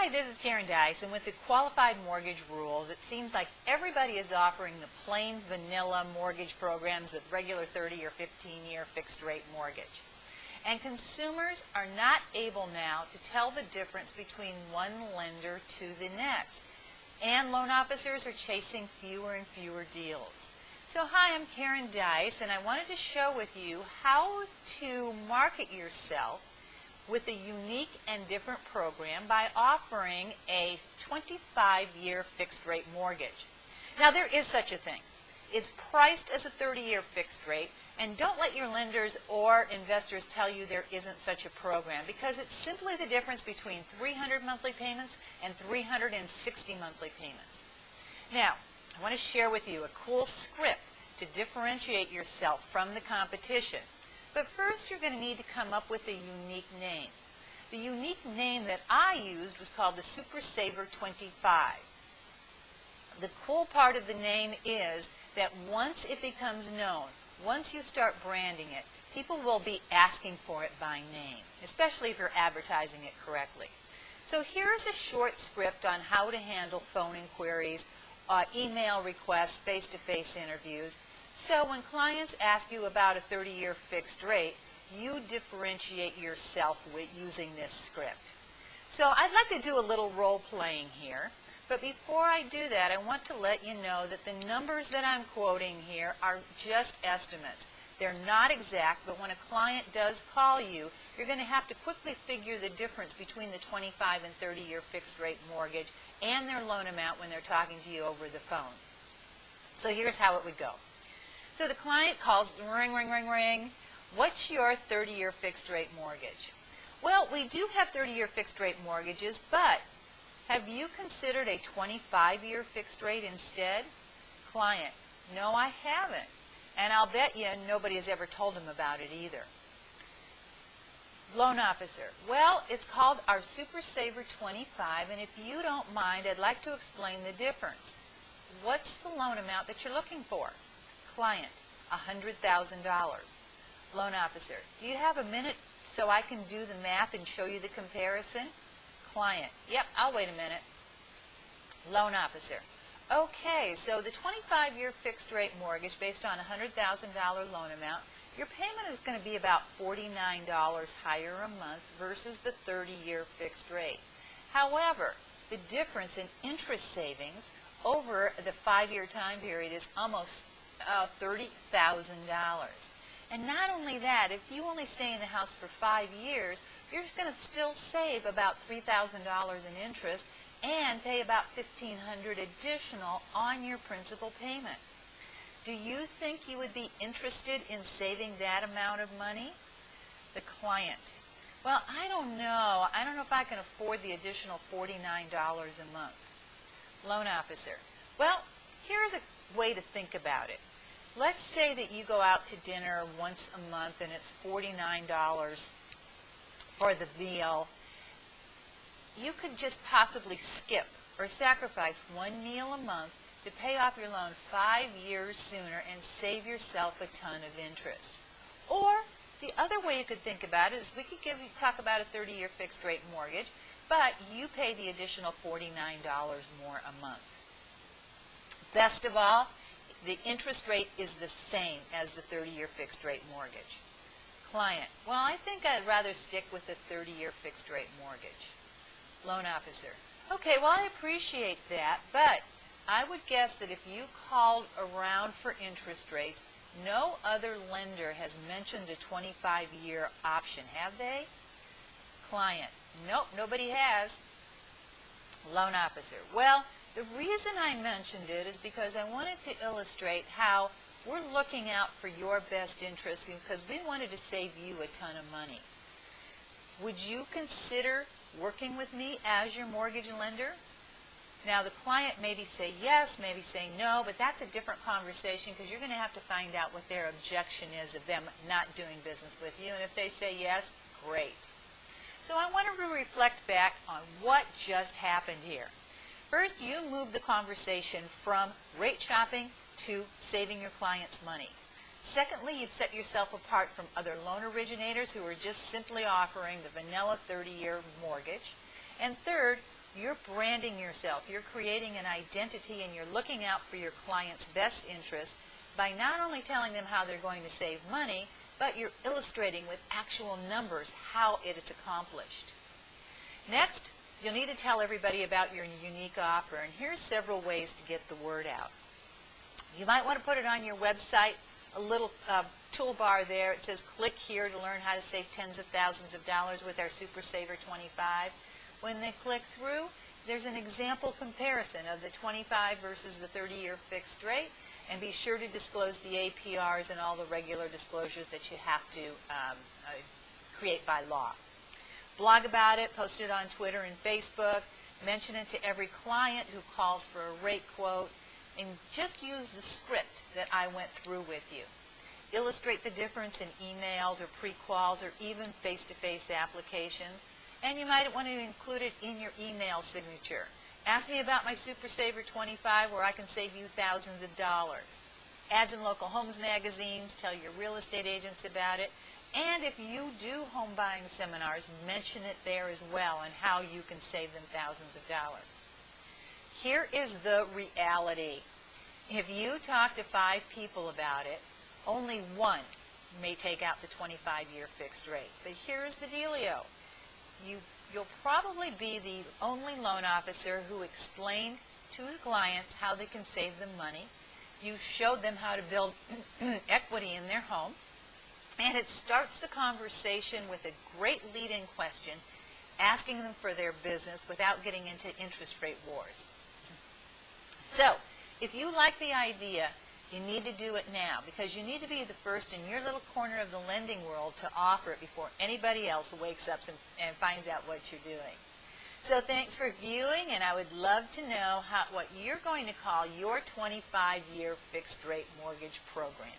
Hi, this is Karen Deis, and with the qualified mortgage rules, it seems like everybody is offering the plain vanilla mortgage programs, the regular 30 or 15-year fixed rate mortgage. And consumers are not able now to tell the difference between one lender to the next. And loan officers are chasing fewer and fewer deals. So hi, I'm Karen Deis, and I wanted to share with you how to market yourself with a unique and different program by offering a 25-year fixed rate mortgage. Now there is such a thing. It's priced as a 30-year fixed rate, and don't let your lenders or investors tell you there isn't such a program, because it's simply the difference between 300 monthly payments and 360 monthly payments. Now, I want to share with you a cool script to differentiate yourself from the competition. But first, you're going to need to come up with a unique name. The unique name that I used was called the Super Saver 25. The cool part of the name is that once it becomes known, once you start branding it, people will be asking for it by name, especially if you're advertising it correctly. So here's a short script on how to handle phone inquiries, email requests, face-to-face interviews. So when clients ask you about a 30-year fixed rate, you differentiate yourself with using this script. So I'd like to do a little role playing here, but before I do that, I want to let you know that the numbers that I'm quoting here are just estimates. They're not exact, but when a client does call you, you're going to have to quickly figure the difference between the 25 and 30-year fixed rate mortgage and their loan amount when they're talking to you over the phone. So here's how it would go. So the client calls, ring, ring, ring, ring. What's your 30-year fixed rate mortgage? Well, we do have 30-year fixed rate mortgages, but have you considered a 25-year fixed rate instead? Client, no, I haven't. And I'll bet you nobody has ever told him about it either. Loan officer, well, it's called our Super Saver 25, and if you don't mind, I'd like to explain the difference. What's the loan amount that you're looking for? Client, $100,000. Loan officer, do you have a minute so I can do the math and show you the comparison? Client, yep, I'll wait a minute. Loan officer, okay, so the 25-year fixed rate mortgage based on a $100,000 loan amount, your payment is going to be about $49 higher a month versus the 30-year fixed rate. However, the difference in interest savings over the 5-year time period is almost $30,000. And not only that, if you only stay in the house for 5 years, you're just going to still save about $3,000 in interest and pay about $1,500 additional on your principal payment. Do you think you would be interested in saving that amount of money? The client, well, I don't know. I don't know if I can afford the additional $49 a month. Loan officer, well, here's a way to think about it. Let's say that you go out to dinner once a month and it's $49 for the meal. You could just possibly skip or sacrifice one meal a month to pay off your loan 5 years sooner and save yourself a ton of interest. Or the other way you could think about it is we could talk about a 30-year fixed rate mortgage, but you pay the additional $49 more a month. Best of all, the interest rate is the same as the 30-year fixed rate mortgage. Client, well, I think I'd rather stick with the 30-year fixed rate mortgage. Loan officer, okay, well, I appreciate that, but I would guess that if you called around for interest rates, no other lender has mentioned a 25-year option, have they? Client, nope, nobody has. Loan officer, well, the reason I mentioned it is because I wanted to illustrate how we're looking out for your best interest because we wanted to save you a ton of money. Would you consider working with me as your mortgage lender? Now, the client maybe say yes, maybe say no, but that's a different conversation because you're going to have to find out what their objection is of them not doing business with you. And if they say yes, great. So I want to reflect back on what just happened here. First, you move the conversation from rate shopping to saving your clients money. Secondly, you've set yourself apart from other loan originators who are just simply offering the vanilla 30-year mortgage. And third, You're branding yourself. You're creating an identity, and you're looking out for your client's best interest by not only telling them how they're going to save money, but you're illustrating with actual numbers how it is accomplished. Next, you'll need to tell everybody about your unique offer, and here's several ways to get the word out. You might want to put it on your website, a little toolbar there. It says click here to learn how to save tens of thousands of dollars with our Super Saver 25. When they click through, there's an example comparison of the 25 versus the 30-year fixed rate, and be sure to disclose the APRs and all the regular disclosures that you have to create by law. Blog about it, post it on Twitter and Facebook, mention it to every client who calls for a rate quote, and just use the script that I went through with you. Illustrate the difference in emails or pre-quals or even face-to-face applications, and you might want to include it in your email signature. Ask me about my Super Saver 25 where I can save you thousands of dollars. Ads in local homes magazines, tell your real estate agents about it, and if you do home buying seminars, mention it there as well and how you can save them thousands of dollars. Here is the reality. If you talk to 5 people about it, only one may take out the 25-year fixed rate. But here's the dealio. You'll probably be the only loan officer who explained to the clients how they can save them money. You showed them how to build equity in their home. And it starts the conversation with a great lead-in question, asking them for their business without getting into interest rate wars. So, if you like the idea, you need to do it now, because you need to be the first in your little corner of the lending world to offer it before anybody else wakes up and finds out what you're doing. So thanks for viewing, and I would love to know what you're going to call your 25-year fixed rate mortgage program.